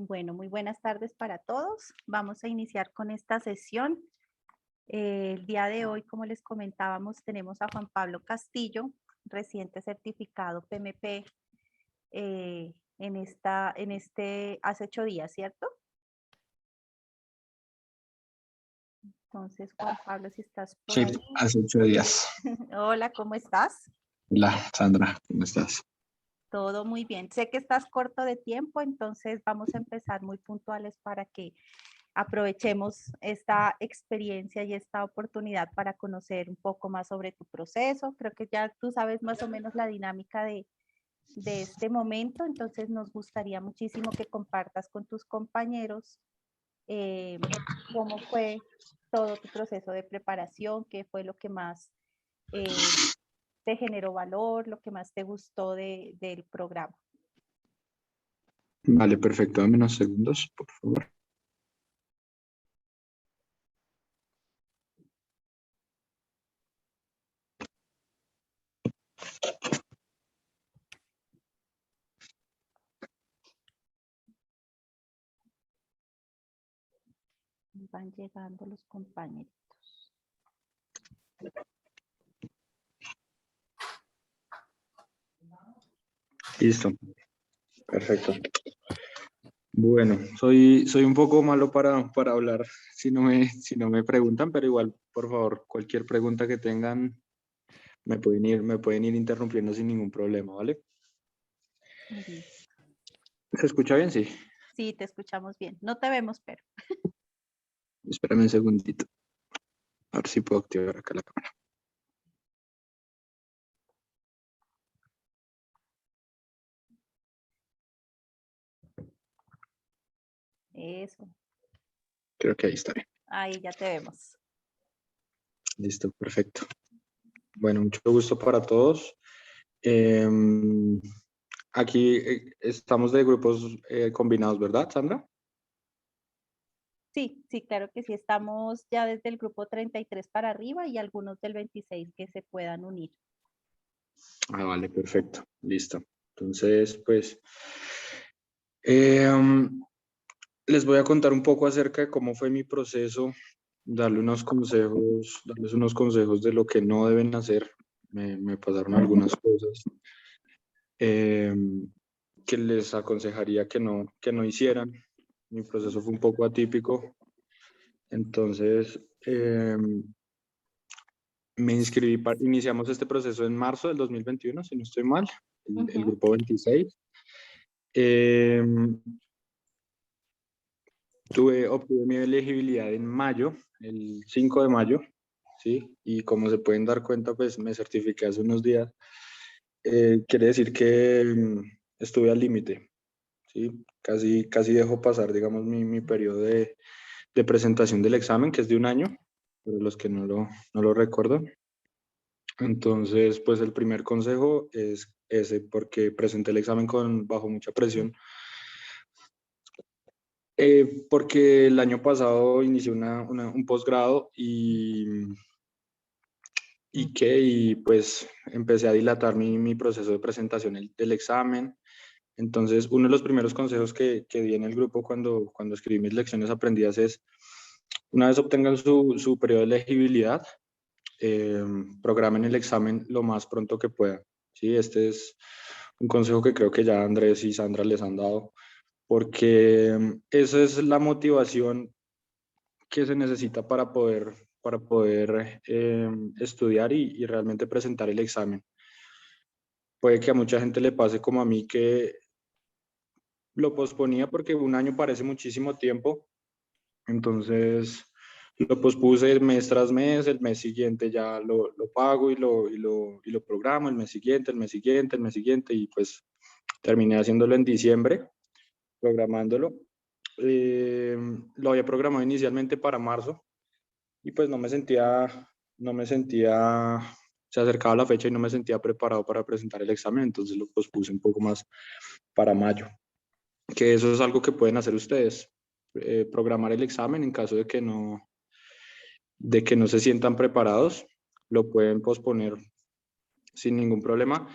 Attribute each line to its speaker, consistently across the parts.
Speaker 1: Bueno, muy buenas tardes para todos. Vamos a iniciar con esta sesión. El día de hoy, como les comentábamos, tenemos a Juan Pablo Castillo, reciente certificado PMP hace 8 días, ¿cierto? Entonces, Juan Pablo, si estás por
Speaker 2: Sí,
Speaker 1: ahí.
Speaker 2: hace 8 días.
Speaker 1: Hola, ¿cómo estás?
Speaker 2: Hola, Sandra, ¿cómo estás?
Speaker 1: Todo muy bien. Sé que estás corto de tiempo, entonces vamos a empezar muy puntuales para que aprovechemos esta experiencia y esta oportunidad para conocer un poco más sobre tu proceso. Creo que ya tú sabes más o menos la dinámica de este momento, entonces nos gustaría muchísimo que compartas con tus compañeros cómo fue todo tu proceso de preparación, qué fue lo que más te generó valor, lo que más te gustó del programa.
Speaker 2: Vale, perfecto. Dame unos segundos, por favor.
Speaker 1: Van llegando los compañeritos.
Speaker 2: Listo, perfecto. Bueno, soy un poco malo para hablar si no me preguntan, pero igual, por favor, cualquier pregunta que tengan, me pueden ir interrumpiendo sin ningún problema, ¿vale? ¿Se escucha bien? Sí.
Speaker 1: Sí, te escuchamos bien. No te vemos, pero.
Speaker 2: Espérame un segundito. A ver si puedo activar acá la cámara.
Speaker 1: Eso.
Speaker 2: Creo que ahí está bien.
Speaker 1: Ahí ya te vemos.
Speaker 2: Listo, perfecto. Bueno, mucho gusto para todos. Aquí estamos de grupos combinados, ¿verdad, Sandra?
Speaker 1: Sí, sí, claro que sí. Estamos ya desde el grupo 33 para arriba y algunos del 26 que se puedan unir.
Speaker 2: Ah, vale, perfecto. Listo. Entonces, pues, les voy a contar un poco acerca de cómo fue mi proceso, darles unos consejos de lo que no deben hacer. Me pasaron algunas cosas que les aconsejaría que no hicieran. Mi proceso fue un poco atípico. Entonces, me inscribí, iniciamos este proceso en marzo del 2021, si no estoy mal, el grupo 26. Obtuve mi elegibilidad en mayo, el 5 de mayo, ¿sí? Y como se pueden dar cuenta, pues me certifiqué hace unos días. Quiere decir que estuve al límite, ¿sí? Casi dejo pasar, digamos, mi periodo de presentación del examen, que es de un año, para los que no lo recuerdan. Entonces, pues el primer consejo es ese, porque presenté el examen bajo mucha presión. Porque el año pasado inicié un posgrado y pues empecé a dilatar mi proceso de presentación del examen. Entonces, uno de los primeros consejos que di en el grupo cuando escribí mis lecciones aprendidas es, una vez obtengan su periodo de elegibilidad, programen el examen lo más pronto que puedan. ¿Sí? Este es un consejo que creo que ya Andrés y Sandra les han dado, porque esa es la motivación que se necesita para poder estudiar y realmente presentar el examen. Puede que a mucha gente le pase como a mí, que lo posponía porque un año parece muchísimo tiempo, entonces lo pospuse mes tras mes. El mes siguiente ya lo pago y lo programo, el mes siguiente, el mes siguiente, el mes siguiente, y pues terminé haciéndolo en diciembre, programándolo. Lo había programado inicialmente para marzo y pues no me sentía, se acercaba la fecha y no me sentía preparado para presentar el examen, entonces lo pospuse un poco más para mayo. Que eso es algo que pueden hacer ustedes, programar el examen en caso de que no se sientan preparados, lo pueden posponer sin ningún problema.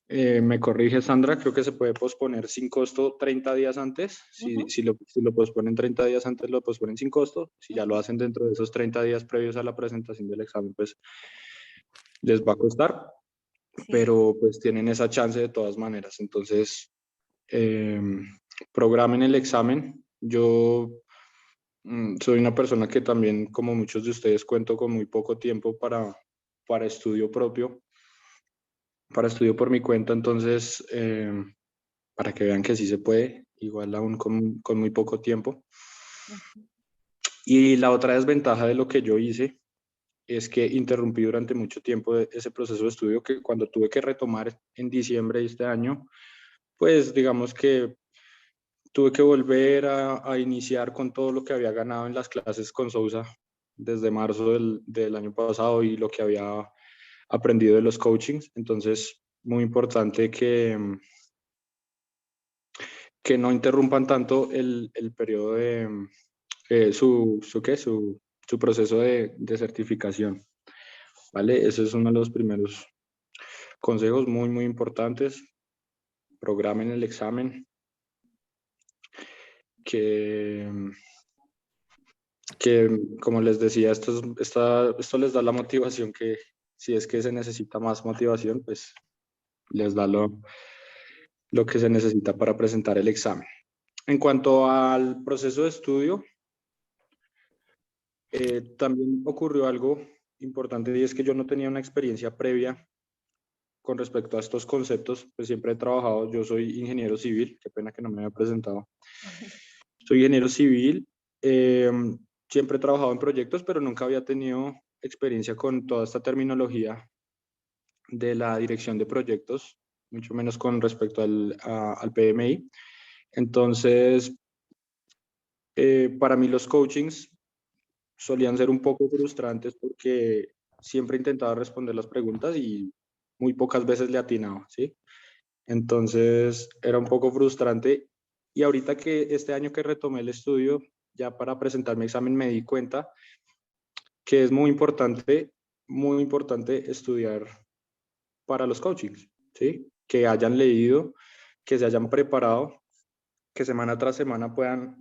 Speaker 2: Me corrige Sandra, creo que se puede posponer sin costo 30 días antes.
Speaker 1: Ujú,
Speaker 2: Si lo posponen 30 días antes, lo posponen sin costo. Si ya lo
Speaker 1: ujú.
Speaker 2: hacen dentro de esos 30 días previos a la presentación del examen, pues les va a costar,
Speaker 1: Sí,
Speaker 2: pero pues tienen esa chance de todas maneras. Entonces, eh, programen el examen. Yo soy una persona que también, como muchos de ustedes, cuento con muy poco tiempo para estudio propio, para estudio por mi cuenta. Entonces, para que vean que sí se puede, igual aún con muy poco tiempo.
Speaker 1: ujú,
Speaker 2: Y la otra desventaja de lo que yo hice es que interrumpí durante mucho tiempo ese proceso de estudio, que cuando tuve que retomar en diciembre de este año, pues digamos que tuve que volver a iniciar con todo lo que había ganado en las clases con Sousa desde marzo del año pasado y lo que había aprendido de los coachings. Entonces, muy importante que no interrumpan tanto el periodo de su proceso de certificación, ¿vale? Ese es uno de los primeros consejos muy importantes. Programen el examen, que, que como les decía, esto les da la motivación que si es que se necesita más motivación, pues les da lo que se necesita para presentar el examen. En cuanto al proceso de estudio, también ocurrió algo importante y es que yo no tenía una experiencia previa con respecto a estos conceptos. Pues siempre he trabajado, yo soy ingeniero civil, qué pena que no me había presentado.
Speaker 1: ujú.
Speaker 2: Soy ingeniero civil, eh, siempre he trabajado en proyectos, pero nunca había tenido experiencia con toda esta terminología de la dirección de proyectos, mucho menos con respecto al PMI. Entonces, para mí los coachings solían ser un poco frustrantes porque siempre intentaba responder las preguntas y muy pocas veces le atinaba, ¿sí? Entonces era un poco frustrante y ahorita que este año que retomé el estudio, ya para presentar mi examen me di cuenta que es muy importante estudiar para los coachings, ¿sí? Que hayan leído, que se hayan preparado, que semana tras semana puedan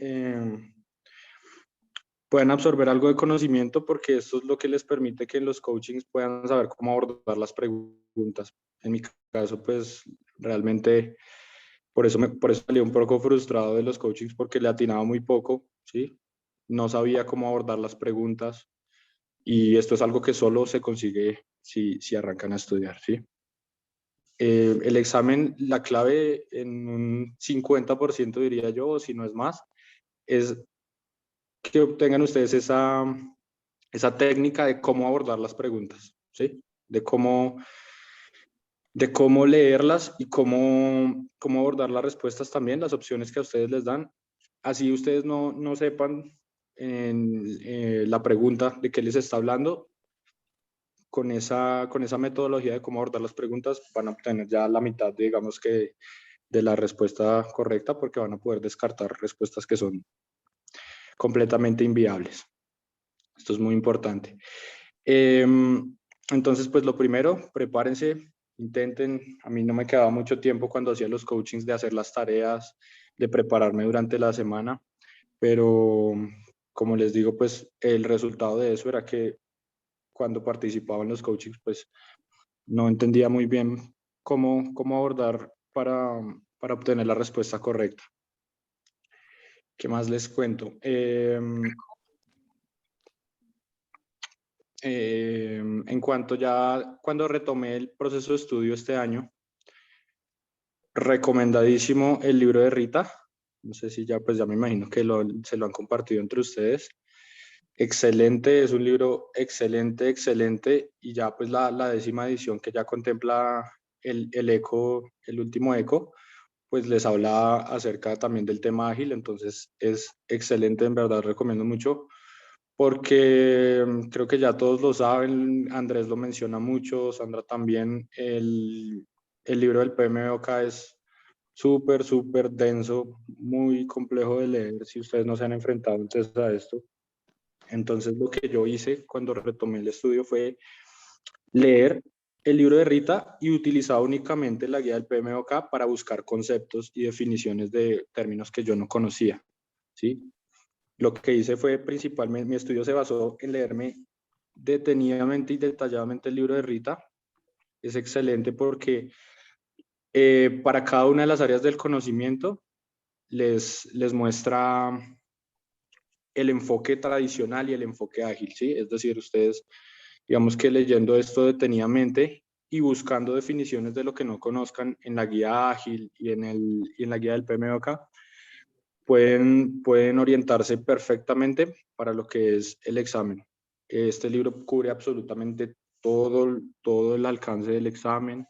Speaker 2: absorber algo de conocimiento, porque esto es lo que les permite que en los coachings puedan saber cómo abordar las preguntas. En mi caso, pues realmente por eso salí un poco frustrado de los coachings porque le atinaba muy poco, ¿sí? No sabía cómo abordar las preguntas y esto es algo que solo se consigue si arrancan a estudiar, ¿sí? El examen, la clave en un 50% diría yo, o si no es más, es que obtengan ustedes esa técnica de cómo abordar las preguntas, ¿sí? De cómo leerlas y cómo abordar las respuestas también, las opciones que a ustedes les dan. Así ustedes no sepan la pregunta de qué les está hablando, con esa metodología de cómo abordar las preguntas van a obtener ya la mitad, digamos que, de la respuesta correcta, porque van a poder descartar respuestas que son completamente inviables. Esto es muy importante. Eh, entonces, pues lo primero, prepárense, intenten. A mí no me quedaba mucho tiempo cuando hacía los coachings de hacer las tareas, de prepararme durante la semana, pero como les digo, pues el resultado de eso era que cuando participaba en los coachings, pues no entendía muy bien cómo abordar para obtener la respuesta correcta. ¿Qué más les cuento? En cuanto ya, cuando retomé el proceso de estudio este año, recomendadísimo el libro de Rita. No sé si ya, pues ya me imagino que se lo han compartido entre ustedes. Excelente, es un libro excelente. Y ya pues la 10ª edición que ya contempla el eco, el último eco, pues les habla acerca también del tema ágil. Entonces es excelente, en verdad recomiendo mucho porque creo que ya todos lo saben, Andrés lo menciona mucho, Sandra también, el libro del PMBOK es súper denso, muy complejo de leer si ustedes no se han enfrentado entonces a esto. Entonces lo que yo hice cuando retomé el estudio fue leer el libro de Rita y utilizaba únicamente la guía del PMBOK para buscar conceptos y definiciones de términos que yo no conocía, ¿sí? Lo que hice fue principalmente, mi estudio se basó en leerme detenidamente y detalladamente el libro de Rita. Es excelente porque para cada una de las áreas del conocimiento les muestra el enfoque tradicional y el enfoque ágil, ¿sí? Es decir, ustedes, digamos que leyendo esto detenidamente y buscando definiciones de lo que no conozcan en la guía ágil y en la guía del PMBOK, pueden orientarse perfectamente para lo que es el examen. Este libro cubre absolutamente todo el alcance del examen.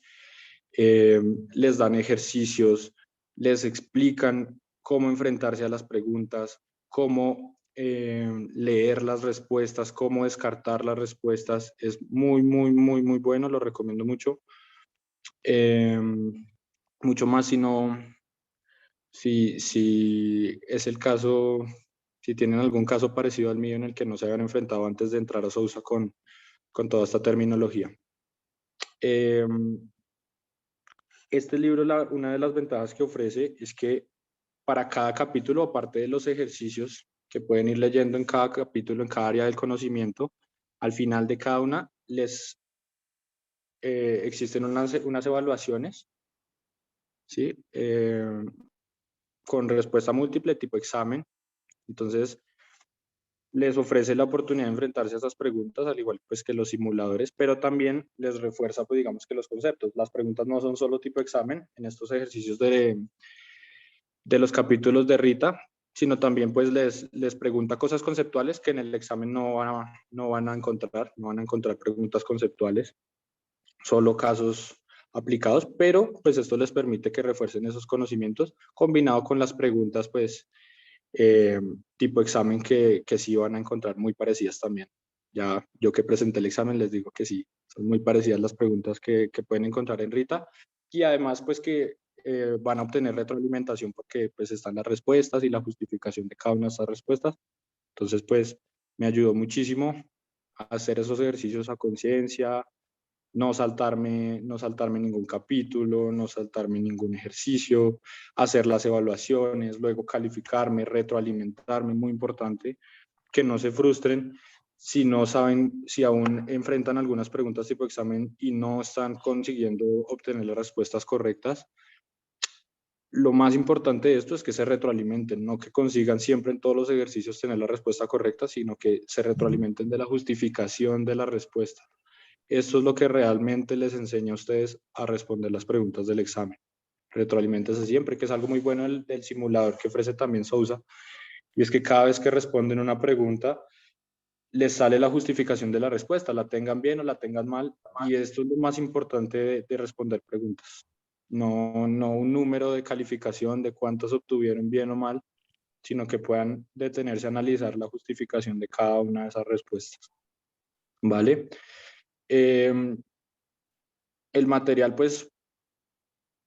Speaker 2: Les dan ejercicios, les explican cómo enfrentarse a las preguntas, cómo leer las respuestas, cómo descartar las respuestas. Es muy bueno, lo recomiendo mucho. Eh, Mucho más si es el caso, si tienen algún caso parecido al mío en el que no se habían enfrentado antes de entrar a Sousa con toda esta terminología. Eh, este libro, una de las ventajas que ofrece es que para cada capítulo, aparte de los ejercicios que pueden ir leyendo en cada capítulo, en cada área del conocimiento, al final de cada una existen unas evaluaciones, ¿sí? Con respuesta múltiple, tipo examen. Entonces, les ofrece la oportunidad de enfrentarse a esas preguntas, al igual pues que los simuladores, pero también les refuerza, pues digamos que los conceptos. Las preguntas no son solo tipo examen en estos ejercicios de los capítulos de Rita, sino también pues les pregunta cosas conceptuales que en el examen no van a encontrar, no van a encontrar preguntas conceptuales, solo casos aplicados, pero pues esto les permite que refuercen esos conocimientos combinado con las preguntas pues eh, tipo examen que sí van a encontrar muy parecidas también. Ya yo que presenté el examen les digo que sí, son muy parecidas las preguntas que pueden encontrar en Rita y además pues que van a obtener retroalimentación porque pues están las respuestas y la justificación de cada una de esas respuestas. Entonces pues me ayudó muchísimo a hacer esos ejercicios a conciencia, no saltarme ningún capítulo, no saltarme ningún ejercicio, hacer las evaluaciones, luego calificarme, retroalimentarme, muy importante, que no se frustren si no saben, si aún enfrentan algunas preguntas tipo examen y no están consiguiendo obtener las respuestas correctas. Lo más importante de esto es que se retroalimenten, no que consigan siempre en todos los ejercicios tener la respuesta correcta, sino que se retroalimenten de la justificación de la respuesta. Esto es lo que realmente les enseña a ustedes a responder las preguntas del examen. Retroaliméntese siempre, que es algo muy bueno del simulador que ofrece también Sousa, y es que cada vez que responden una pregunta, les sale la justificación de la respuesta, la tengan bien o la tengan mal, y esto es lo más importante de responder preguntas. No un número de calificación de cuántos obtuvieron bien o mal, sino que puedan detenerse a analizar la justificación de cada una de esas respuestas. ¿Vale? El material, pues,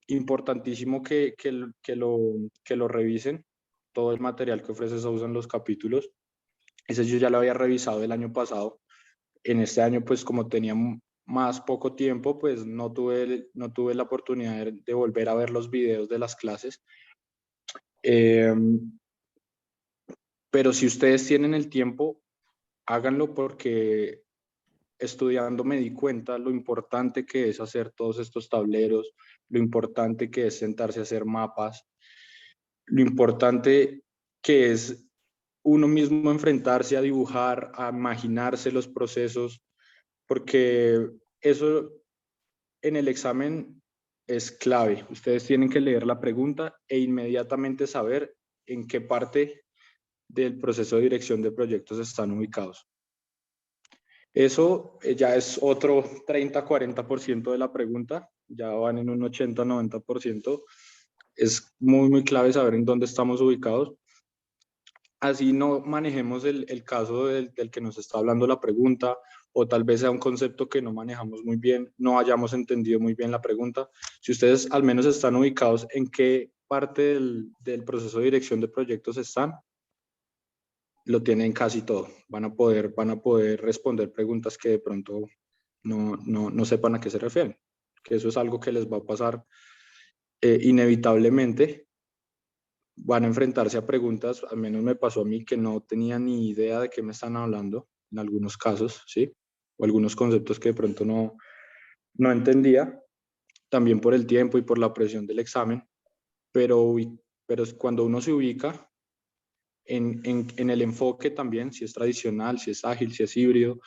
Speaker 2: importantísimo que lo revisen. Todo el material que ofrece Sousa en los capítulos. Ese yo ya lo había revisado el año pasado. En este año, pues como tenía más poco tiempo, pues no tuve la oportunidad de volver a ver los videos de las clases. Pero si ustedes tienen el tiempo, háganlo porque estudiando me di cuenta lo importante que es hacer todos estos tableros, lo importante que es sentarse a hacer mapas, lo importante que es uno mismo enfrentarse a dibujar, a imaginarse los procesos, porque eso en el examen es clave. Ustedes tienen que leer la pregunta e inmediatamente saber en qué parte del proceso de dirección de proyectos están ubicados. Eso ya es otro 30-40% de la pregunta, ya van en un 80-90%. Es muy clave saber en dónde estamos ubicados. Así no manejemos el caso del que nos está hablando la pregunta, o tal vez sea un concepto que no manejamos muy bien, no hayamos entendido muy bien la pregunta. Si ustedes al menos están ubicados en qué parte del proceso de dirección de proyectos están, lo tienen casi todo. Van a poder responder preguntas que de pronto no sepan a qué se refieren, que eso es algo que les va a pasar inevitablemente. Van a enfrentarse a preguntas, al menos me pasó a mí, que no tenía ni idea de qué me están hablando en algunos casos, ¿sí? O algunos conceptos que de pronto no entendía, también por el tiempo y por la presión del examen, pero, pero cuando uno se ubica en el enfoque también, si es tradicional, si es ágil, si es híbrido,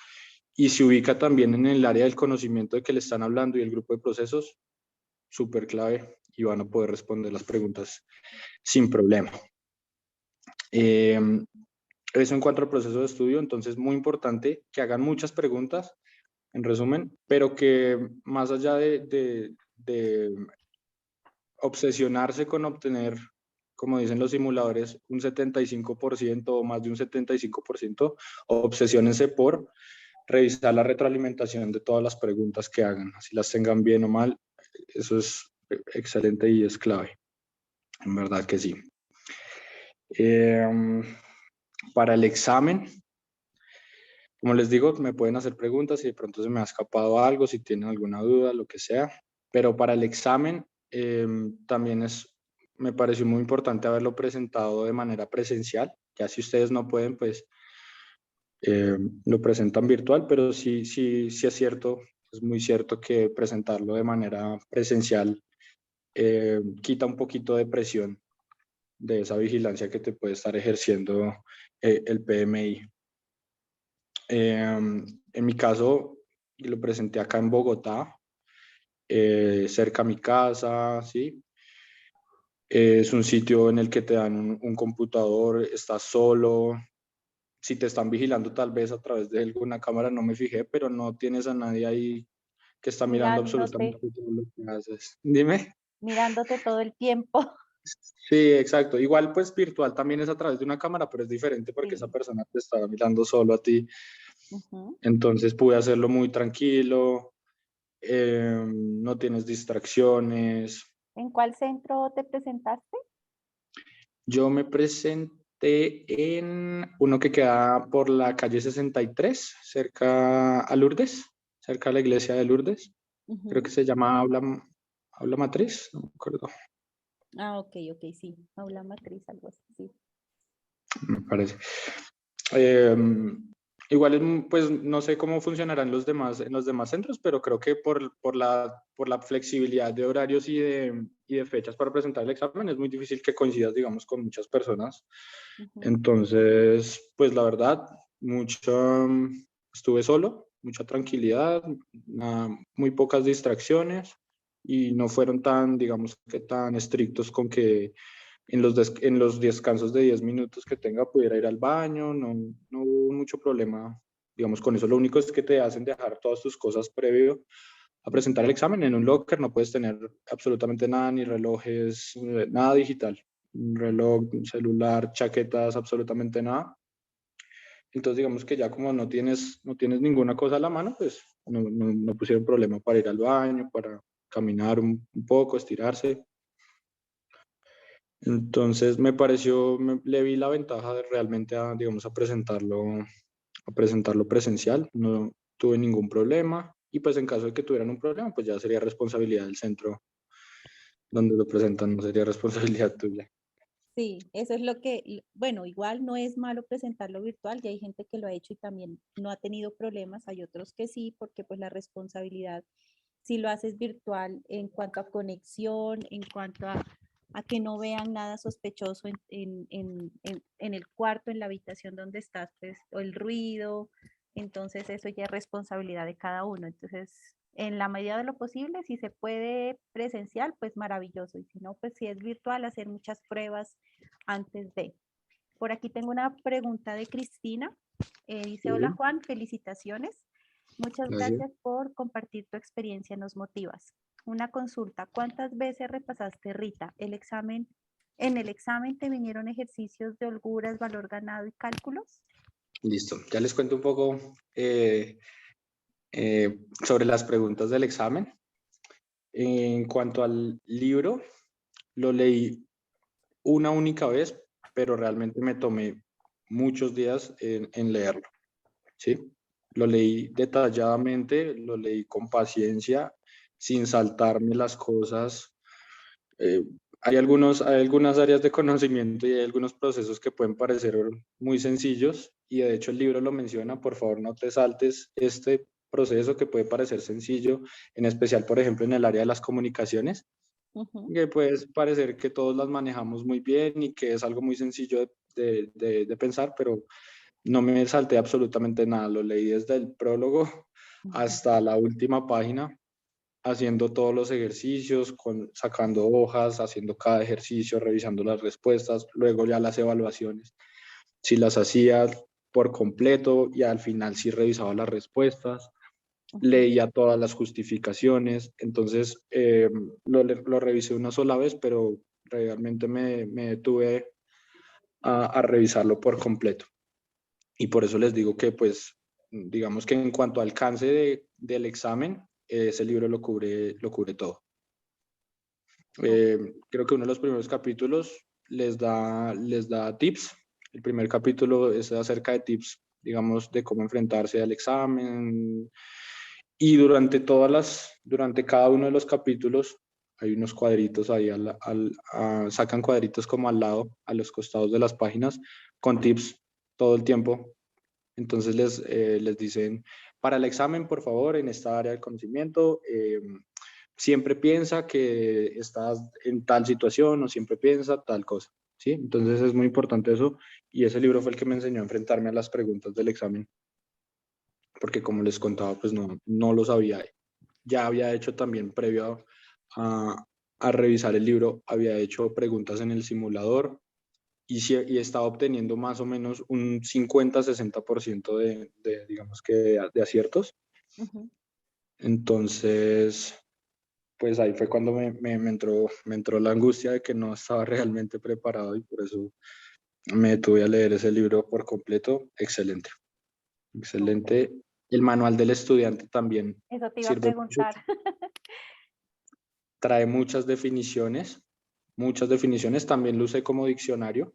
Speaker 2: y se ubica también en el área del conocimiento de que le están hablando y el grupo de procesos, súper clave y van a poder responder las preguntas sin problema. Eso en cuanto al proceso de estudio, entonces muy importante que hagan muchas preguntas, en resumen, pero que más allá de obsesionarse con obtener, como dicen los simuladores, un 75% o más de un 75%, obsesiónense por revisar la retroalimentación de todas las preguntas que hagan, así las tengan bien o mal, eso es excelente y es clave, en verdad que sí. Para el examen, como les digo, me pueden hacer preguntas si de pronto se me ha escapado algo, si tienen alguna duda, lo que sea, pero para el examen también me pareció muy importante haberlo presentado de manera presencial, ya si ustedes no pueden, pues lo presentan virtual, pero sí es cierto, es muy cierto que presentarlo de manera presencial quita un poquito de presión de esa vigilancia que te puede estar ejerciendo el PMI. En mi caso, lo presenté acá en Bogotá, cerca a mi casa, ¿sí? Es un sitio en el que te dan un computador, estás solo. Si te están vigilando tal vez a través de alguna cámara, no me fijé, pero no tienes a nadie ahí que está mirando
Speaker 1: Mirándote,
Speaker 2: absolutamente todo lo que haces. Dime.
Speaker 1: mirándote todo el tiempo.
Speaker 2: Sí, exacto. Igual pues virtual también es a través de una cámara, pero es diferente porque esa
Speaker 1: Sí.
Speaker 2: persona te está mirando solo a ti.
Speaker 1: Ujú.
Speaker 2: Entonces pude hacerlo muy tranquilo, no tienes distracciones.
Speaker 1: ¿En cuál centro te presentaste?
Speaker 2: Yo me presenté en uno que queda por la calle 63, cerca a Lourdes, cerca a la iglesia de Lourdes. Creo que
Speaker 1: Ujú.
Speaker 2: se llama Aula Matriz, no me acuerdo,
Speaker 1: Ah, ok, ok, sí. Aula matriz, algo así, sí.
Speaker 2: me parece. Eh, Igual, pues no sé cómo funcionarán en los demás centros, pero creo que por la flexibilidad de horarios y de fechas para presentar el examen es muy difícil que coincidas, digamos, con muchas personas.
Speaker 1: Ujú.
Speaker 2: Entonces, pues la verdad, estuve solo, mucha tranquilidad, muy pocas distracciones y no fueron tan, digamos que tan estrictos con que en los descansos de 10 minutos que tenga pudiera ir al baño, no hubo mucho problema, digamos, con eso. Lo único es que te hacen dejar todas tus cosas previo a presentar el examen en un locker, no puedes tener absolutamente nada, ni relojes, nada digital, un reloj, un celular, chaquetas, absolutamente nada. Entonces, digamos que ya como no tienes ninguna cosa a la mano, pues no pusieron problema para ir al baño, para caminar un poco, estirarse. Entonces me pareció, le vi la ventaja de realmente digamos, a presentarlo presencial. No tuve ningún problema y pues en caso de que tuvieran un problema, pues ya sería responsabilidad del centro donde lo presentan, no sería responsabilidad tuya.
Speaker 1: Sí, eso es lo que, bueno, igual no es malo presentarlo virtual, ya hay gente que lo ha hecho y también no ha tenido problemas, hay otros que sí, porque pues la responsabilidad, si lo haces virtual en cuanto a conexión, en cuanto a que no vean nada sospechoso en el cuarto, en la habitación donde estás, pues, o el ruido, entonces eso ya es responsabilidad de cada uno. Entonces, en la medida de lo posible, si se puede presencial, pues maravilloso. Y si no, pues si es virtual, hacer muchas pruebas antes de. Por aquí tengo una pregunta de Cristina. Dice, hola
Speaker 2: Sí,
Speaker 1: Juan, felicitaciones. Muchas
Speaker 2: gracias.
Speaker 1: gracias por compartir tu experiencia, nos motivas. Una consulta, ¿cuántas veces repasaste, Rita, el examen? ¿En el examen te vinieron ejercicios de holguras, valor ganado y cálculos?
Speaker 2: Listo. Ya les cuento un poco sobre las preguntas del examen. En cuanto al libro, lo leí una única vez, pero realmente me tomé muchos días en leerlo, ¿sí? Lo leí detalladamente, lo leí con paciencia, sin saltarme las cosas. Eh, hay algunas áreas de conocimiento y hay algunos procesos que pueden parecer muy sencillos y de hecho el libro lo menciona, por favor no te saltes este proceso que puede parecer sencillo, en especial por ejemplo en el área de las comunicaciones,
Speaker 1: Ujú.
Speaker 2: que puede parecer que todos las manejamos muy bien y que es algo muy sencillo de pensar, pero no me salté absolutamente nada, lo leí desde el prólogo
Speaker 1: Ujú.
Speaker 2: hasta la última página, haciendo todos los ejercicios, sacando hojas, haciendo cada ejercicio, revisando las respuestas, luego ya las evaluaciones, si las hacía por completo y al final sí revisaba las respuestas,
Speaker 1: Ujú.
Speaker 2: leía todas las justificaciones, entonces lo revisé una sola vez, pero realmente me detuve a revisarlo por completo. Y por eso les digo que, pues, digamos que en cuanto al alcance del examen, ese libro lo cubre todo.
Speaker 1: Ok.
Speaker 2: Creo que uno de los primeros capítulos les da tips. El primer capítulo es acerca de tips, digamos, de cómo enfrentarse al examen. Y durante cada uno de los capítulos hay unos cuadritos ahí, sacan cuadritos como al lado, a los costados de las páginas, con tips todo el tiempo. Entonces les dicen, para el examen, por favor, en esta área del conocimiento, siempre piensa que estás en tal situación o siempre piensa tal cosa, ¿sí? Entonces es muy importante eso y ese libro fue el que me enseñó a enfrentarme a las preguntas del examen, porque como les contaba, pues no lo sabía. Ya había hecho también previo a revisar el libro, había hecho preguntas en el simulador y estaba obteniendo más o menos un 50-60% digamos que de aciertos.
Speaker 1: Ujú.
Speaker 2: Entonces, pues ahí fue cuando me entró la angustia de que no estaba realmente preparado y por eso me detuve a leer ese libro por completo. Excelente,
Speaker 1: Ok.
Speaker 2: excelente. El manual del estudiante también
Speaker 1: Eso te iba a
Speaker 2: sirve mucho.
Speaker 1: preguntar.
Speaker 2: Trae muchas definiciones. También lo usé como diccionario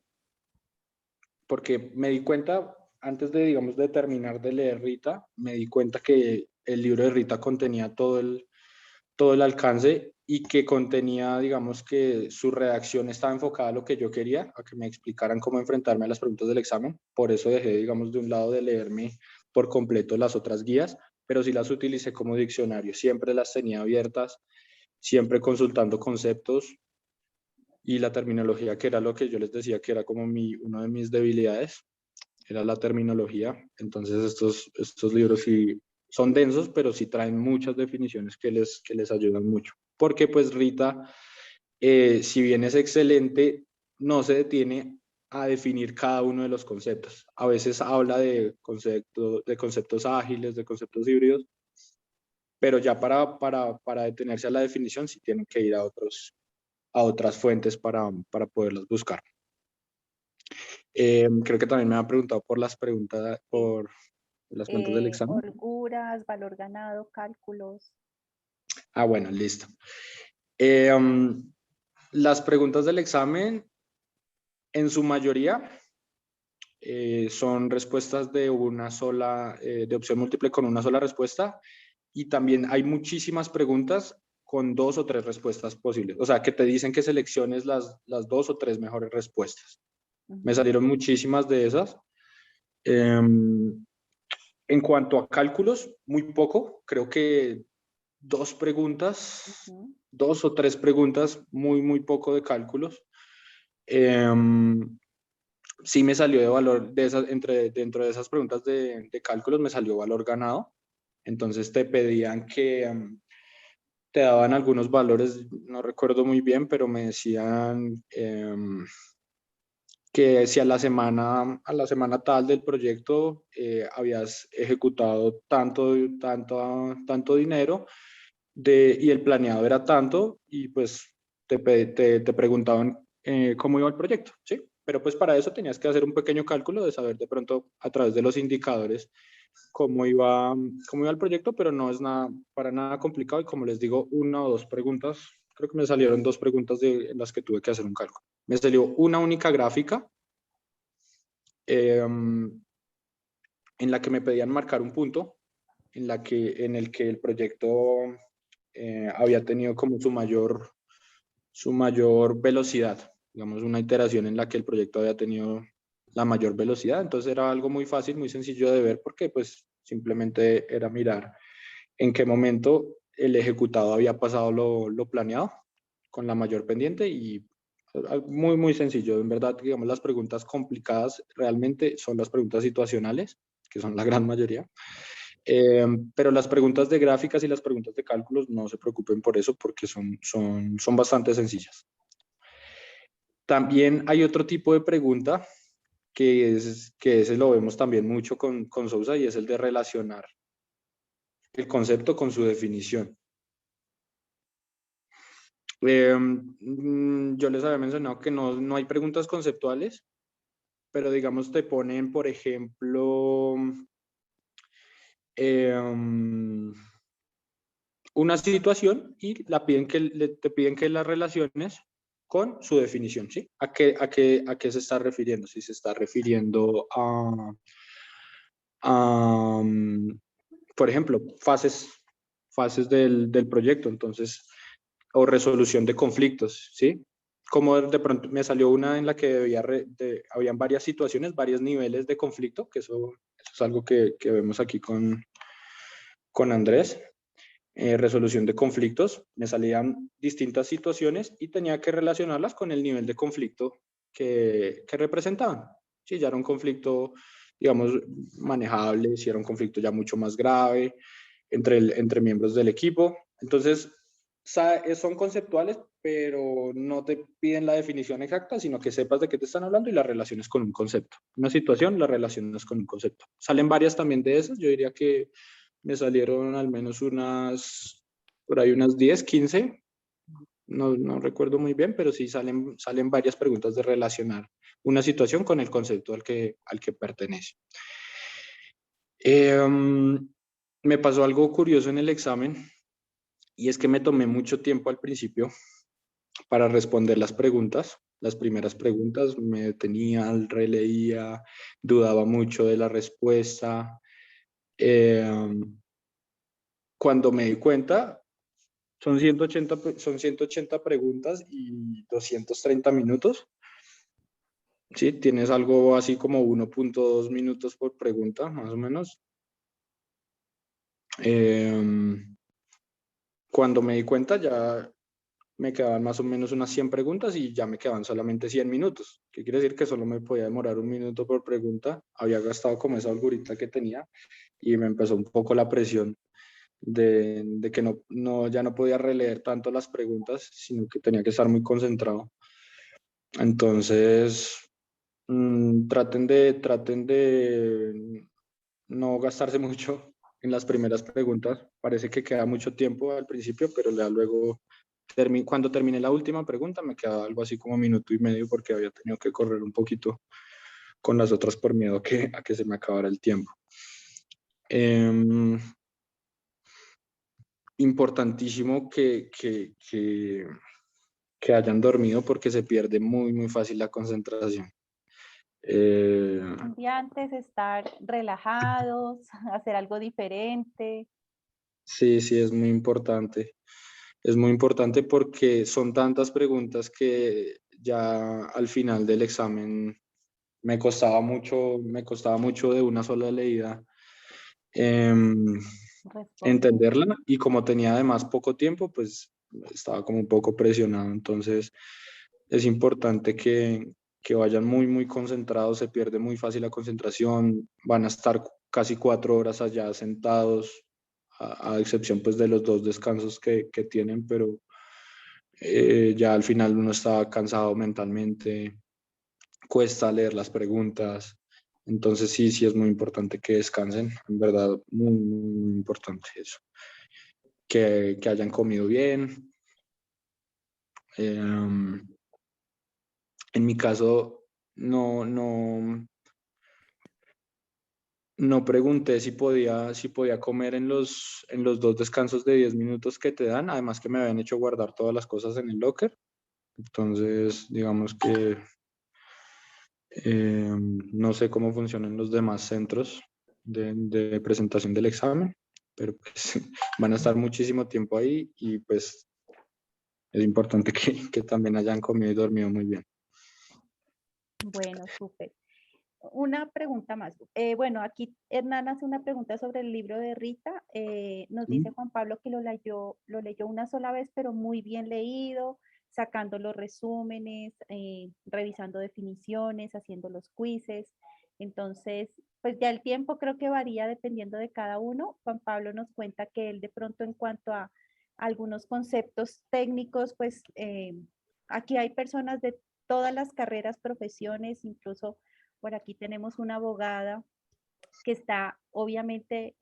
Speaker 2: porque me di cuenta, antes de, digamos, de terminar de leer Rita, me di cuenta que el libro de Rita contenía todo el alcance y que contenía, digamos, que su redacción estaba enfocada a lo que yo quería, a que me explicaran cómo enfrentarme a las preguntas del examen. Por eso dejé, digamos, de un lado de leerme por completo las otras guías, pero sí las utilicé como diccionario. Siempre las tenía abiertas, siempre consultando conceptos y la terminología, que era lo que yo les decía que era como uno de mis debilidades, era la terminología. Entonces estos libros sí son densos, pero sí traen muchas definiciones que les ayudan mucho. Porque pues Rita, si bien es excelente, no se detiene a definir cada uno de los conceptos. A veces habla de conceptos ágiles, de conceptos híbridos, pero ya para detenerse a la definición sí tienen que ir a otras fuentes para poderlas buscar. Creo que también me han preguntado por
Speaker 1: Sí.
Speaker 2: por las preguntas del examen.
Speaker 1: Holguras, valor ganado, cálculos.
Speaker 2: Ah, bueno, listo. Eh, um, las preguntas del examen, en su mayoría, son respuestas de una sola, de opción múltiple con una sola respuesta. Y también hay muchísimas preguntas con dos o tres respuestas posibles. O sea, que te dicen que selecciones las dos o tres mejores respuestas. Me
Speaker 1: Ujú.
Speaker 2: salieron muchísimas de esas. En cuanto a cálculos, muy poco. Creo que dos preguntas,
Speaker 1: Ujú.
Speaker 2: dos o tres preguntas, muy poco de cálculos. Eh, sí me salió de valor, dentro de esas preguntas de cálculos me salió valor ganado. Entonces te pedían que te daban algunos valores, no recuerdo muy bien, pero me decían que si a la semana tal del proyecto habías ejecutado tanto dinero y el planeado era tanto y pues te preguntaban cómo iba el proyecto, ¿sí? Pero pues para eso tenías que hacer un pequeño cálculo de saber de pronto a través de los indicadores cómo iba el proyecto, pero no es nada, para nada complicado y como les digo, una o dos preguntas, creo que me salieron dos preguntas en las que tuve que hacer un cálculo. Me salió una única gráfica, eh, en la que me pedían marcar un punto en el que el proyecto había tenido como su mayor velocidad, digamos, una iteración en la que el proyecto había tenido la mayor velocidad. Entonces era algo muy fácil, muy sencillo de ver, porque pues simplemente era mirar en qué momento el ejecutado había pasado lo planeado con la mayor pendiente, y muy, muy sencillo. En verdad, digamos, las preguntas complicadas realmente son las preguntas situacionales, que son la gran mayoría. Pero las preguntas de gráficas y las preguntas de cálculos no se preocupen por eso, porque son bastante sencillas. También hay otro tipo de pregunta que ese lo vemos también mucho con Sousa, y es el de relacionar el concepto con su definición. Yo les había mencionado que no hay preguntas conceptuales, pero digamos te ponen, por ejemplo, una situación y te piden que la relaciones con su definición, ¿sí? ¿A qué se está refiriendo? Si se está refiriendo a, por ejemplo, fases del proyecto, entonces, o resolución de conflictos, ¿sí? Como de pronto me salió una en la que habían varias situaciones, varios niveles de conflicto, que eso es algo que vemos aquí con Andrés. Resolución de conflictos, me salían distintas situaciones y tenía que relacionarlas con el nivel de conflicto que representaban. Si ya era un conflicto, digamos, manejable, si era un conflicto ya mucho más grave entre miembros del equipo. Entonces, son conceptuales, pero no te piden la definición exacta, sino que sepas de qué te están hablando y las relaciones con un concepto. Una situación la relacionas con un concepto. Salen varias también de esas, yo diría que me salieron al menos por ahí unas 10, 15, no recuerdo muy bien, pero sí salen varias preguntas de relacionar una situación con el concepto al que pertenece. Me pasó algo curioso en el examen, y es que me tomé mucho tiempo al principio para responder las preguntas. Las primeras preguntas me detenía, releía, dudaba mucho de la respuesta. Cuando me di cuenta, son 180 preguntas y 230 minutos. Sí, tienes algo así como 1.2 minutos por pregunta, más o menos. Cuando me di cuenta, ya me quedaban más o menos unas 100 preguntas y ya me quedaban solamente 100 minutos. ¿Qué quiere decir? Que solo me podía demorar un minuto por pregunta. Había gastado como esa holgurita que tenía, y me empezó un poco la presión de que ya no podía releer tanto las preguntas, sino que tenía que estar muy concentrado. Entonces, traten de no gastarse mucho en las primeras preguntas. Parece que queda mucho tiempo al principio, pero ya luego, cuando terminé la última pregunta, me quedaba algo así como minuto y medio, porque había tenido que correr un poquito con las otras por miedo a que se me acabara el tiempo. Importantísimo que hayan dormido, porque se pierde muy, muy fácil la concentración.
Speaker 1: Un día antes estar relajados, hacer algo diferente.
Speaker 2: Sí, sí, es muy importante. Es muy importante porque son tantas preguntas que ya al final del examen me costaba mucho de una sola leída
Speaker 1: Responder.
Speaker 2: entenderla, y como tenía además poco tiempo, pues estaba como un poco presionado. Entonces es importante que vayan muy, muy concentrados, se pierde muy fácil la concentración, van a estar casi 4 horas allá sentados, a excepción pues de los 2 descansos que tienen, pero ya al final uno está cansado mentalmente, cuesta leer las preguntas. Entonces sí, sí es muy importante que descansen, en verdad, muy, muy, muy importante eso. Que hayan comido bien. En mi caso, no pregunté si podía comer en los 2 descansos de 10 minutos que te dan, además que me habían hecho guardar todas las cosas en el locker. Entonces, digamos que no sé cómo funcionan los demás centros, de presentación del examen, pero pues van a estar muchísimo tiempo ahí y pues es importante que también hayan comido y dormido muy bien.
Speaker 1: Bueno, súper. Una pregunta más. Bueno, aquí Hernán hace una pregunta sobre el libro de Rita. Nos dice Juan Pablo que lo leyó una sola vez, pero muy bien leído, sacando los resúmenes, revisando definiciones, haciendo los quizzes. Entonces, pues ya el tiempo creo que varía dependiendo de cada uno. Juan Pablo nos cuenta que él de pronto en cuanto a algunos conceptos técnicos, pues aquí hay personas de todas las carreras, profesiones, incluso por aquí tenemos una abogada que está, obviamente,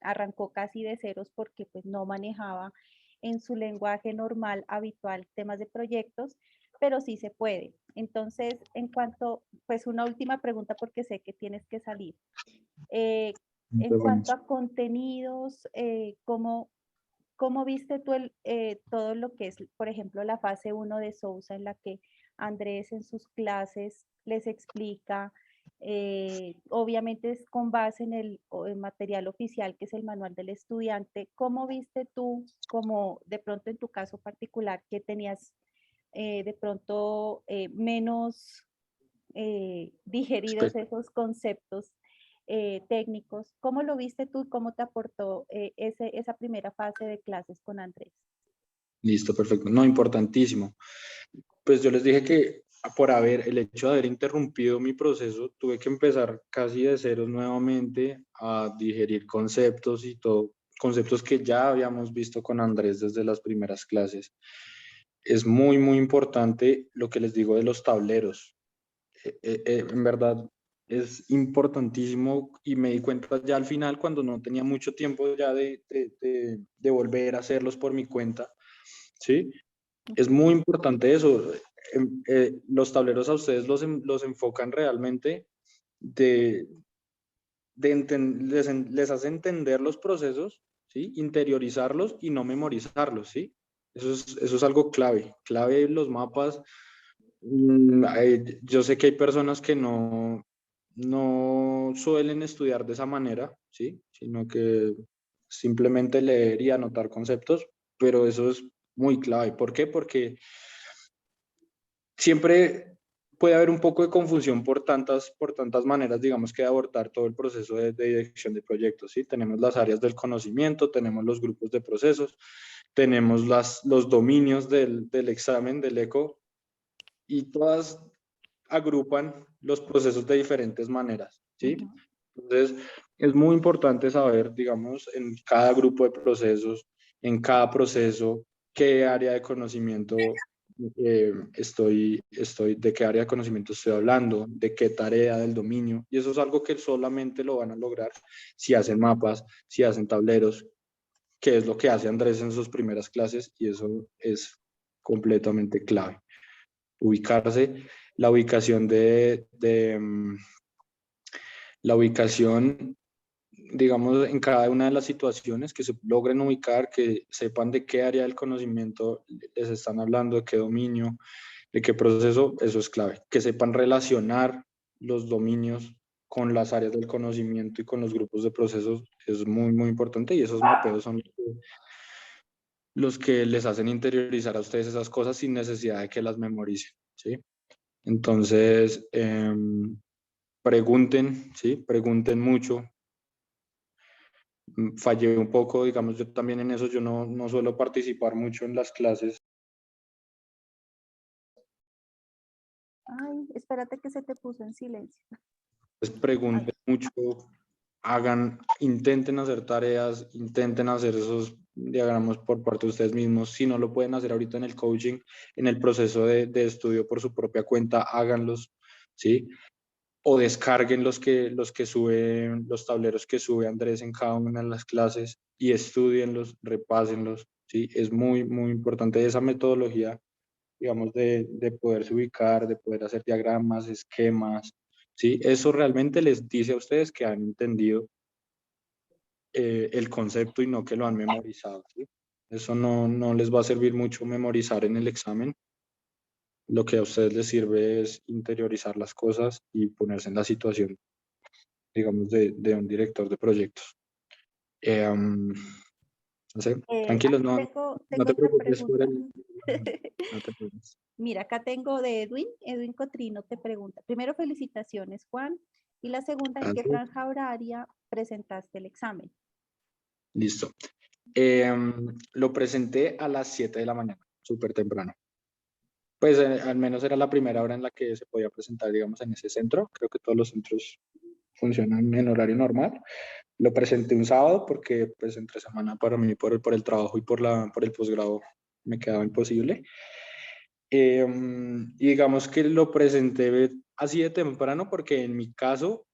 Speaker 1: arrancó casi de ceros porque pues no manejaba en su lenguaje normal, habitual, temas de proyectos, pero sí se puede. Entonces, en cuanto, pues una última pregunta porque sé que tienes que salir. En cuanto a contenidos, ¿cómo viste tú todo lo que es, por ejemplo, la fase uno de Sousa en la que Andrés en sus clases les explica, obviamente es con base en el material oficial que es el manual del estudiante? ¿Cómo viste tú, como de pronto en tu caso particular, que tenías de pronto menos digeridos esos conceptos técnicos? ¿Cómo lo viste tú y cómo te aportó esa primera fase de clases con Andrés?
Speaker 2: Listo, perfecto. No, importantísimo. Pues yo les dije que el hecho de haber interrumpido mi proceso, tuve que empezar casi de cero nuevamente a digerir conceptos y todo, conceptos que ya habíamos visto con Andrés desde las primeras clases. Es muy, muy importante lo que les digo de los tableros. En verdad es importantísimo y me di cuenta ya al final cuando no tenía mucho tiempo ya de volver a hacerlos por mi cuenta, ¿sí? Es muy importante eso. Los tableros a ustedes los enfocan realmente de, les hace entender los procesos, ¿sí? Interiorizarlos y no memorizarlos, ¿sí? Eso es algo clave. Clave los mapas. Yo sé que hay personas que no suelen estudiar de esa manera, ¿sí? Sino que simplemente leer y anotar conceptos, pero eso es muy clave. ¿Por qué? Porque siempre puede haber un poco de confusión por tantas maneras, digamos, que de abordar todo el proceso de dirección de proyectos, ¿sí? Tenemos las áreas del conocimiento, tenemos los grupos de procesos, tenemos los dominios del examen, del ECO, y todas agrupan los procesos de diferentes maneras, ¿sí?
Speaker 1: Ujú.
Speaker 2: Entonces, es muy importante saber, digamos, en cada grupo de procesos, en cada proceso, qué área de conocimiento de qué área de conocimiento estoy hablando, de qué tarea del dominio, y eso es algo que solamente lo van a lograr si hacen mapas, si hacen tableros, que es lo que hace Andrés en sus primeras clases, y eso es completamente clave. Ubicarse, la ubicación la ubicación, digamos, en cada una de las situaciones, que se logren ubicar, que sepan de qué área del conocimiento les están hablando, de qué dominio, de qué proceso, eso es clave. Que sepan relacionar los dominios con las áreas del conocimiento y con los grupos de procesos es muy, muy importante, y esos mapeos son los que les hacen interiorizar a ustedes esas cosas sin necesidad de que las memoricen, ¿sí? Entonces, pregunten, ¿sí? Pregunten mucho. Fallé un poco, digamos, yo también en eso, yo no suelo participar mucho en las clases.
Speaker 1: Ay, espérate que se te puso en silencio.
Speaker 2: Pues pregunten mucho, intenten hacer tareas, intenten hacer esos diagramas por parte de ustedes mismos. Si no lo pueden hacer ahorita en el coaching, en el proceso de estudio por su propia cuenta, háganlos, ¿sí? O descarguen los que suben, los tableros que sube Andrés en cada una de las clases y estudienlos, repásenlos, ¿sí? Es muy, muy importante esa metodología, digamos, de poderse ubicar, de poder hacer diagramas, esquemas, ¿sí? Eso realmente les dice a ustedes que han entendido el concepto y no que lo han memorizado, ¿sí? Eso no les va a servir mucho memorizar en el examen. Lo que a ustedes les sirve es interiorizar las cosas y ponerse en la situación digamos, de un director de proyectos. No sé, tranquilos,
Speaker 1: Aquí
Speaker 2: no, no
Speaker 1: tengo
Speaker 2: te
Speaker 1: otra
Speaker 2: preocupes por
Speaker 1: pregunta.
Speaker 2: el... No te preocupes.
Speaker 1: Mira, acá tengo de Edwin. Edwin Cotrino te pregunta. Primero, felicitaciones, Juan. Y la segunda, ¿en qué
Speaker 2: Gracias.
Speaker 1: franja horaria presentaste el examen?
Speaker 2: Listo. Lo presenté a las 7 de la mañana, súper temprano. Pues al menos era la primera hora en la que se podía presentar, digamos, en ese centro. Creo que todos los centros funcionan en horario normal. Lo presenté un sábado porque, pues, entre semana para mí, por el trabajo y por el posgrado, me quedaba imposible. Y digamos que lo presenté así de temprano porque en mi caso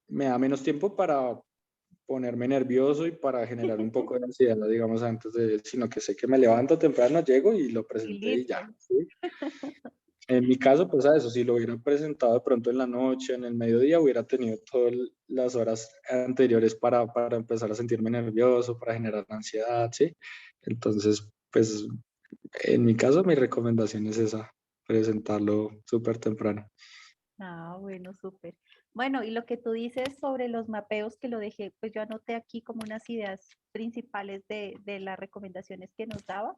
Speaker 2: me da menos tiempo para ponerme nervioso y para generar un poco de ansiedad, digamos, antes de, sino que sé que me levanto temprano, llego y lo
Speaker 1: Y
Speaker 2: presenté y ya,
Speaker 1: listo.
Speaker 2: ¿sí? En mi caso, pues a eso, si lo hubiera presentado de pronto en la noche, en el mediodía, hubiera tenido todas las horas anteriores para empezar a sentirme nervioso, para generar ansiedad, ¿sí? Entonces, pues en mi caso, mi recomendación es esa, presentarlo súper temprano.
Speaker 1: Ah, bueno, súper. Bueno, y lo que tú dices sobre los mapeos, que lo dejé, pues yo anoté aquí como unas ideas principales de las recomendaciones que nos dabas.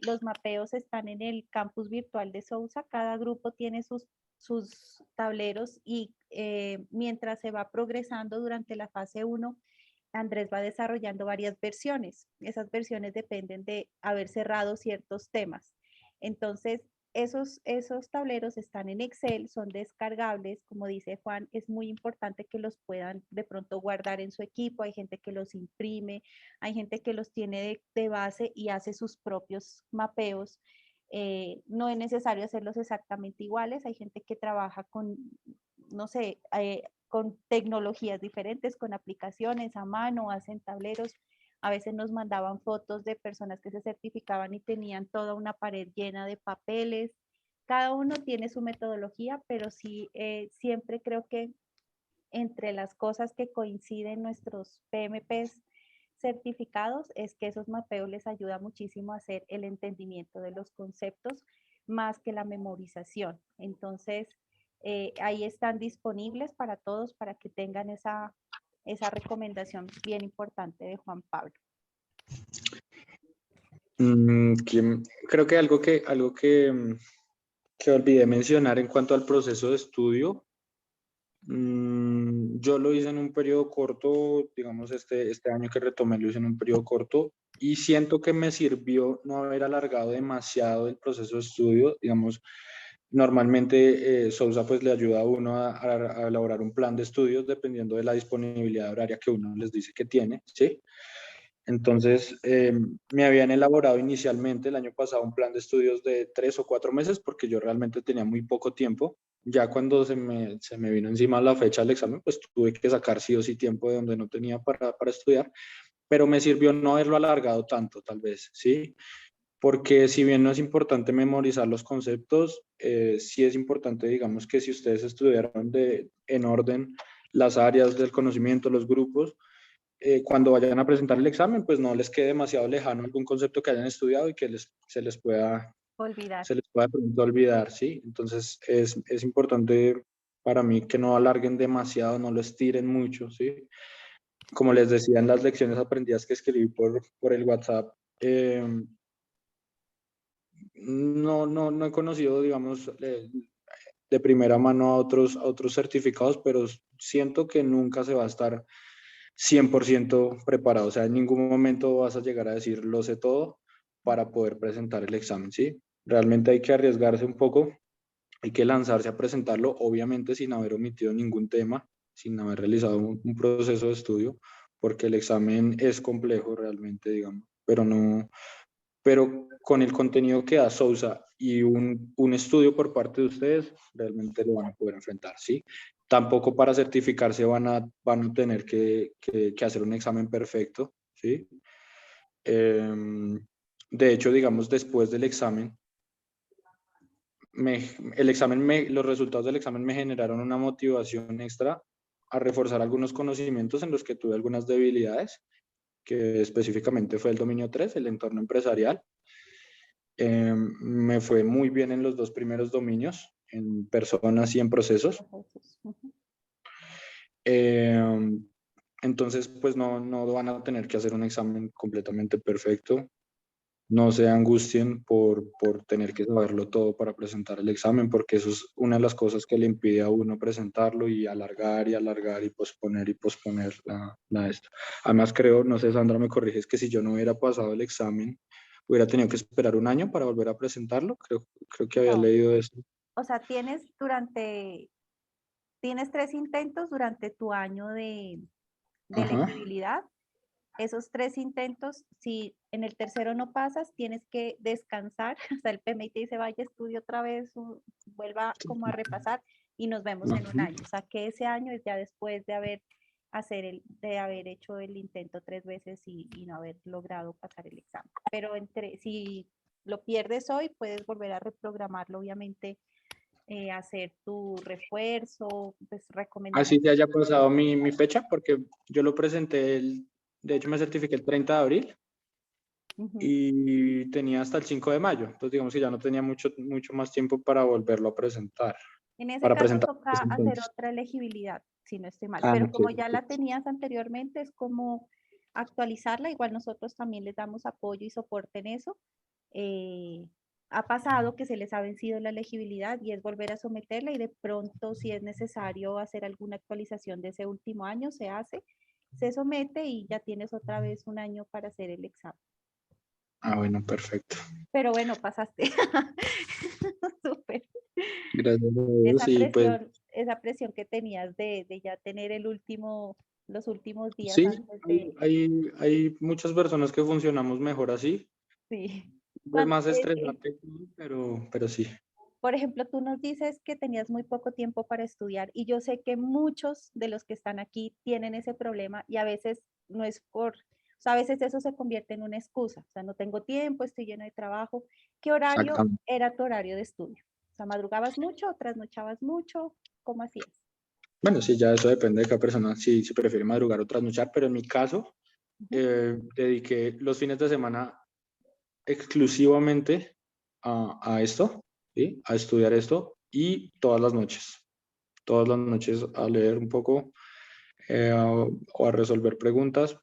Speaker 1: Los mapeos están en el campus virtual de Sousa. Cada grupo tiene sus tableros y mientras se va progresando durante la fase uno, Andrés va desarrollando varias versiones. Esas versiones dependen de haber cerrado ciertos temas. Entonces, esos tableros están en Excel, son descargables. Como dice Juan, es muy importante que los puedan de pronto guardar en su equipo. Hay gente que los imprime, hay gente que los tiene de base y hace sus propios mapeos. No es necesario hacerlos exactamente iguales. Hay gente que trabaja con, no sé, con tecnologías diferentes, con aplicaciones a mano, hacen tableros. A veces nos mandaban fotos de personas que se certificaban y tenían toda una pared llena de papeles. Cada uno tiene su metodología, pero sí, siempre creo que entre las cosas que coinciden nuestros PMPs certificados es que esos mapeos les ayuda muchísimo a hacer el entendimiento de los conceptos más que la memorización. Entonces, ahí están disponibles para todos para que tengan esa recomendación bien importante de Juan Pablo.
Speaker 2: Creo que que olvidé mencionar en cuanto al proceso de estudio. Yo lo hice en un periodo corto, digamos, este año que retomé lo hice en un periodo corto y siento que me sirvió no haber alargado demasiado el proceso de estudio. Digamos, normalmente Sousa pues le ayuda a uno a elaborar un plan de estudios dependiendo de la disponibilidad horaria que uno les dice que tiene, ¿sí? Entonces, me habían elaborado inicialmente el año pasado un plan de estudios de 3 o 4 meses porque yo realmente tenía muy poco tiempo. Ya cuando se me vino encima la fecha del examen, pues tuve que sacar sí o sí tiempo de donde no tenía para estudiar, pero me sirvió no haberlo alargado tanto, tal vez, ¿sí? Porque si bien no es importante memorizar los conceptos, sí es importante, digamos, que si ustedes estudiaron en orden las áreas del conocimiento, los grupos, cuando vayan a presentar el examen, pues no les quede demasiado lejano algún concepto que hayan estudiado y que
Speaker 1: Olvidar.
Speaker 2: se les pueda de pronto olvidar, ¿sí? Entonces es importante para mí que no alarguen demasiado, no lo estiren mucho, ¿sí? Como les decía en las lecciones aprendidas que escribí por el WhatsApp, no he conocido, digamos, de primera mano a otros certificados, pero siento que nunca se va a estar 100% preparado. O sea, en ningún momento vas a llegar a decir lo sé todo para poder presentar el examen, ¿sí? Realmente hay que arriesgarse un poco, hay que lanzarse a presentarlo, obviamente sin haber omitido ningún tema, sin haber realizado un proceso de estudio, porque el examen es complejo realmente, digamos, pero con el contenido que da Sousa y un estudio por parte de ustedes, realmente lo van a poder enfrentar, ¿sí? Tampoco para certificarse van a tener que hacer un examen perfecto, ¿sí? De hecho, digamos, después del examen, los resultados del examen me generaron una motivación extra a reforzar algunos conocimientos en los que tuve algunas debilidades, que específicamente fue el dominio 3, el entorno empresarial. Me fue muy bien en los dos primeros dominios, en personas y en procesos. Em, entonces, pues no van a tener que hacer un examen completamente perfecto. No se angustien por tener que saberlo todo para presentar el examen, porque eso es una de las cosas que le impide a uno presentarlo y alargar y posponer esto. Además, creo, no sé, Sandra, me corriges, que si yo no hubiera pasado el examen, hubiera tenido que esperar un año para volver a presentarlo. Creo que había
Speaker 1: No,
Speaker 2: leído eso.
Speaker 1: o sea, tienes 3 intentos durante tu año de
Speaker 2: Ajá.
Speaker 1: elegibilidad. Esos 3 intentos, si en el tercero no pasas, tienes que descansar. O sea, el PMI te dice, vaya, estudie otra vez, vuelva como a repasar y nos vemos en un
Speaker 2: Ujú.
Speaker 1: año. O sea, que ese año es ya después de haber hecho el intento 3 veces y no haber logrado pasar el examen. Pero si lo pierdes hoy, puedes volver a reprogramarlo, obviamente, hacer tu refuerzo, pues recomendamos.
Speaker 2: Así te haya pasado mi fecha, porque yo lo presenté, de hecho me certifiqué el 30 de abril
Speaker 1: Ujú.
Speaker 2: y tenía hasta el 5 de mayo. Entonces digamos que ya no tenía mucho más tiempo para volverlo a presentar,
Speaker 1: En ese
Speaker 2: para
Speaker 1: caso
Speaker 2: presentar
Speaker 1: toca
Speaker 2: ese
Speaker 1: hacer
Speaker 2: entonces.
Speaker 1: otra elegibilidad, si no estoy mal.
Speaker 2: Ah,
Speaker 1: Pero
Speaker 2: ok,
Speaker 1: como ya la
Speaker 2: perfecto.
Speaker 1: tenías anteriormente, es como actualizarla. Igual nosotros también les damos apoyo y soporte en eso. Eh, ha pasado que se les ha vencido la elegibilidad y es volver a someterla y de pronto si es necesario hacer alguna actualización de ese último año, se hace, se somete y ya tienes otra vez un año para hacer el examen.
Speaker 2: Ah, bueno, perfecto.
Speaker 1: Pero bueno, pasaste. Súper.
Speaker 2: Gracias a Dios. Y pues
Speaker 1: Esa presión que tenías de ya tener los últimos días
Speaker 2: sí,
Speaker 1: antes
Speaker 2: hay,
Speaker 1: de,
Speaker 2: hay, hay muchas personas que funcionamos mejor así.
Speaker 1: sí.
Speaker 2: Es más estresante, pero sí.
Speaker 1: Por ejemplo, tú nos dices que tenías muy poco tiempo para estudiar y yo sé que muchos de los que están aquí tienen ese problema y a veces no es o sea, a veces eso se convierte en una excusa, o sea, no tengo tiempo, estoy lleno de trabajo. ¿Qué horario
Speaker 2: Exactamente.
Speaker 1: era tu horario de estudio? O sea, ¿madrugabas mucho, trasnochabas mucho? ¿Cómo hacías?
Speaker 2: Bueno, sí, ya eso depende de cada persona, si prefiere madrugar o trasnochar, pero en mi caso,
Speaker 1: Ujú.
Speaker 2: dediqué los fines de semana exclusivamente a esto, ¿sí? A estudiar esto y todas las noches a leer un poco o a resolver preguntas.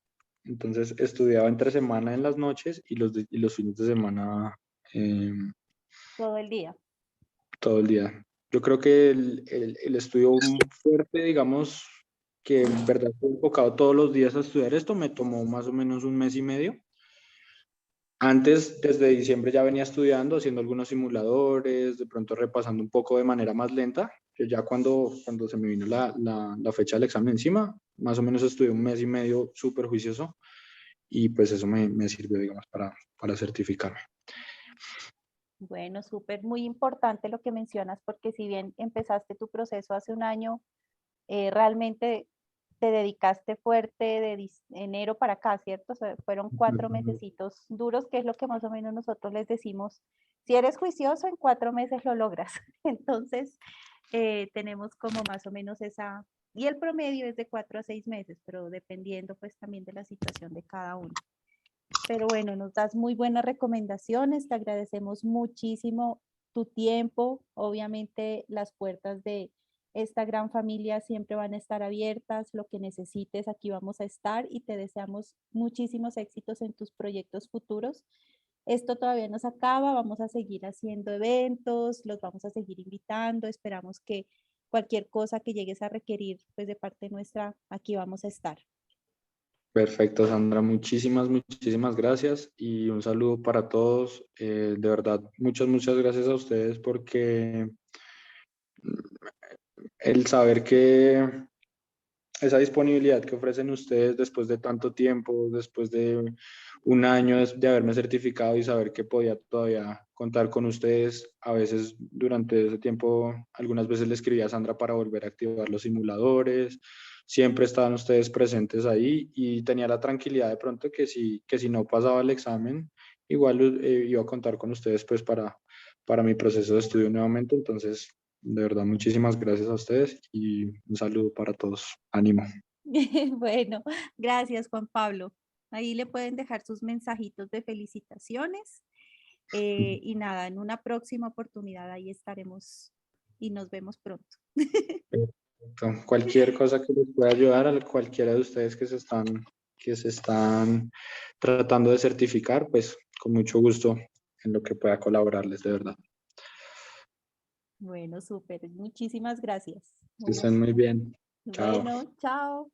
Speaker 2: Entonces estudiaba entre semana en las noches y los fines de semana eh,
Speaker 1: Todo el día.
Speaker 2: todo el día. Yo creo que el estudio fuerte, digamos, que en verdad estoy enfocado todos los días a estudiar esto, me tomó más o menos un mes y medio. Antes, desde diciembre ya venía estudiando, haciendo algunos simuladores, de pronto repasando un poco de manera más lenta, que ya cuando se me vino la fecha del examen encima, más o menos estudié un mes y medio súper juicioso y pues eso me sirvió, digamos, para certificarme.
Speaker 1: Bueno, súper, muy importante lo que mencionas, porque si bien empezaste tu proceso hace un año, realmente te dedicaste fuerte de enero para acá, ¿cierto? O sea, fueron 4 mesecitos duros, que es lo que más o menos nosotros les decimos. Si eres juicioso, en 4 meses lo logras. Entonces, tenemos como más o menos y el promedio es de 4 a 6 meses, pero dependiendo pues también de la situación de cada uno. Pero bueno, nos das muy buenas recomendaciones, te agradecemos muchísimo tu tiempo. Obviamente las puertas de esta gran familia siempre van a estar abiertas, lo que necesites, aquí vamos a estar y te deseamos muchísimos éxitos en tus proyectos futuros. Esto todavía no se acaba, vamos a seguir haciendo eventos, los vamos a seguir invitando, esperamos que cualquier cosa que llegues a requerir, pues de parte nuestra, aquí vamos a estar.
Speaker 2: Perfecto, Sandra. Muchísimas gracias y un saludo para todos. De verdad, muchas gracias a ustedes porque el saber que esa disponibilidad que ofrecen ustedes después de tanto tiempo, después de un año de haberme certificado y saber que podía todavía contar con ustedes. A veces durante ese tiempo, algunas veces le escribí a Sandra para volver a activar los simuladores. Siempre estaban ustedes presentes ahí y tenía la tranquilidad de pronto que si no pasaba el examen, igual iba a contar con ustedes pues para mi proceso de estudio nuevamente. Entonces, de verdad, muchísimas gracias a ustedes y un saludo para todos. Ánimo.
Speaker 1: Bueno, gracias Juan Pablo. Ahí le pueden dejar sus mensajitos de felicitaciones. Y nada, en una próxima oportunidad ahí estaremos y nos vemos pronto.
Speaker 2: Cualquier cosa que les pueda ayudar a cualquiera de ustedes que se están tratando de certificar, pues con mucho gusto en lo que pueda colaborarles, de verdad.
Speaker 1: Bueno, súper. Muchísimas gracias.
Speaker 2: Que
Speaker 1: Muy
Speaker 2: estén muy
Speaker 1: amable.
Speaker 2: bien. Chao.
Speaker 1: Bueno, chao.